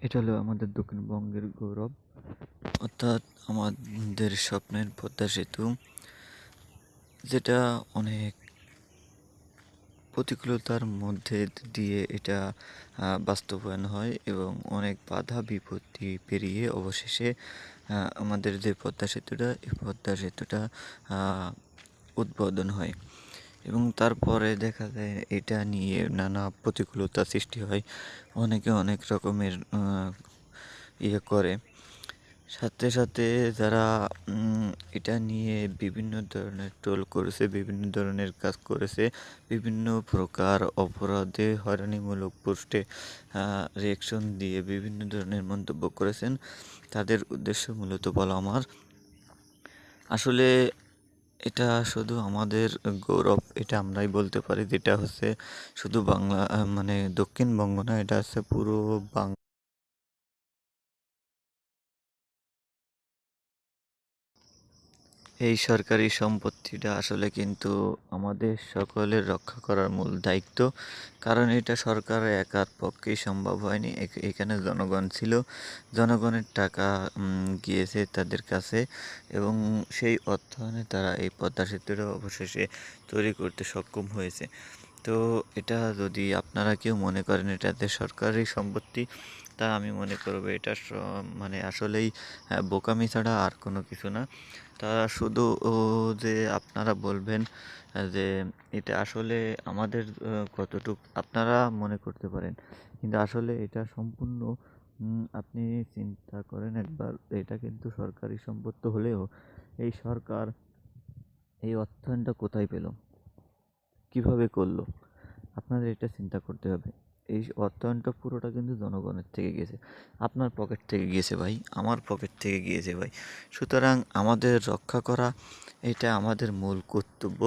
এটা হলো আমাদের দক্ষিণবঙ্গের গৌরব, অর্থাৎ আমাদের স্বপ্নের পদ্মা সেতু, যেটা অনেক প্রতিকূলতার মধ্যে দিয়ে এটা বাস্তবায়ন হয় এবং অনেক বাধা বিপত্তি পেরিয়ে অবশেষে আমাদের যে পদ্মা সেতুটা, এই পদ্মা সেতুটা উদ্বোধন হয় এবং তারপরে দেখা যায় এটা নিয়ে নানা প্রতিকূলতা সৃষ্টি হয়। অনেকে অনেক রকমের ইয়ে করে। সাথে সাথে যারা এটা নিয়ে বিভিন্ন ধরনের ট্রোল করেছে, বিভিন্ন ধরনের কাজ করেছে, বিভিন্ন প্রকার অপরাধে হয়রানিমূলক পোস্টে রিঅ্যাকশন দিয়ে বিভিন্ন ধরনের মন্তব্য করেছেন, তাদের উদ্দেশ্য মূলত বলা আমার আসলে এটা শুধু আমাদের গৌরব, এটা আমরাই বলতে পারি, যেটা হচ্ছে শুধু বাংলা মানে দক্ষিণবঙ্গ না, এটা হচ্ছে পুরো বাংলা। এই সরকারি সম্পত্তিটা আসলে কিন্তু আমাদের সকলের রক্ষা করার মূল দায়িত্ব, কারণ এটা সরকারের একার পক্ষেই সম্ভব হয়নি। এখানে জনগণ ছিল, জনগণের টাকা গিয়েছে তাদের কাছে এবং সেই অর্থায়নে তারা এই পদ্মা সেতুটা অবশেষে তৈরি করতে সক্ষম হয়েছে। তো এটা যদি আপনারা কেউ মনে করেন এটাতে সরকারি সম্পত্তি, তা আমি মনে করবো এটা মানে আসলেই বোকামি ছাড়া আর কোনো কিছু না। তা শুধু যে আপনারা বলবেন যে এটা আসলে আমাদের কতটুক আপনারা মনে করতে পারেন, কিন্তু আসলে এটা সম্পূর্ণ আপনি চিন্তা করেন একবার, এটা কিন্তু সরকারি সম্পত্তি হলেও এই সরকার এই অর্থায়নটা কোথায় পেল, কিভাবে করলো, আপনাদের এটা চিন্তা করতে হবে। এই অর্থায়নটা পুরোটা কিন্তু জনগণের থেকে গিয়েছে, আপনার পকেট থেকে গিয়েছে ভাই, আমার পকেট থেকে গিয়েছে ভাই। সুতরাং আমাদের রক্ষা করা এটা আমাদের মূল কর্তব্য।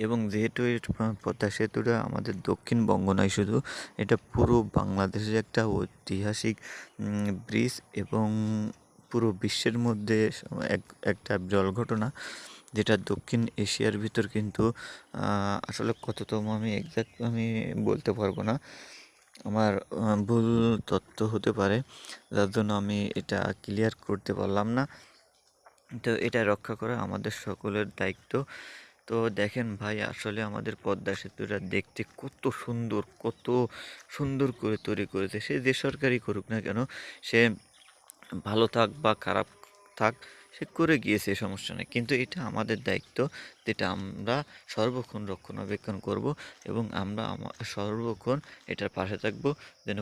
এবং যেহেতু এই পদ্মা সেতুটা আমাদের দক্ষিণবঙ্গ নয় শুধু, এটা পুরো বাংলাদেশের একটা ঐতিহাসিক ব্রিজ এবং পুরো বিশ্বের মধ্যে একটা জল ঘটনা, যেটা দক্ষিণ এশিয়ার ভিতর কিন্তু আসলে কততম আমি এক্সাক্ট আমি বলতে পারবো না, আমার ভুল তথ্য হতে পারে, যার জন্য আমি এটা ক্লিয়ার করতে পারলাম না। তো এটা রক্ষা করা আমাদের সকলের দায়িত্ব। তো দেখেন ভাই, আসলে আমাদের পদ্মা সেতুটা দেখতে কত সুন্দর, কত সুন্দর করে তৈরি করেছে। সে যে সরকারই করুক না কেন, সে ভালো থাক বা খারাপ থাক, সে করে গিয়েছে, সমস্যা নেই, কিন্তু এটা আমাদের দায়িত্ব, যেটা আমরা সর্বক্ষণ রক্ষণাবেক্ষণ করব এবং আমরা সর্বক্ষণ এটার পাশে থাকব, যেন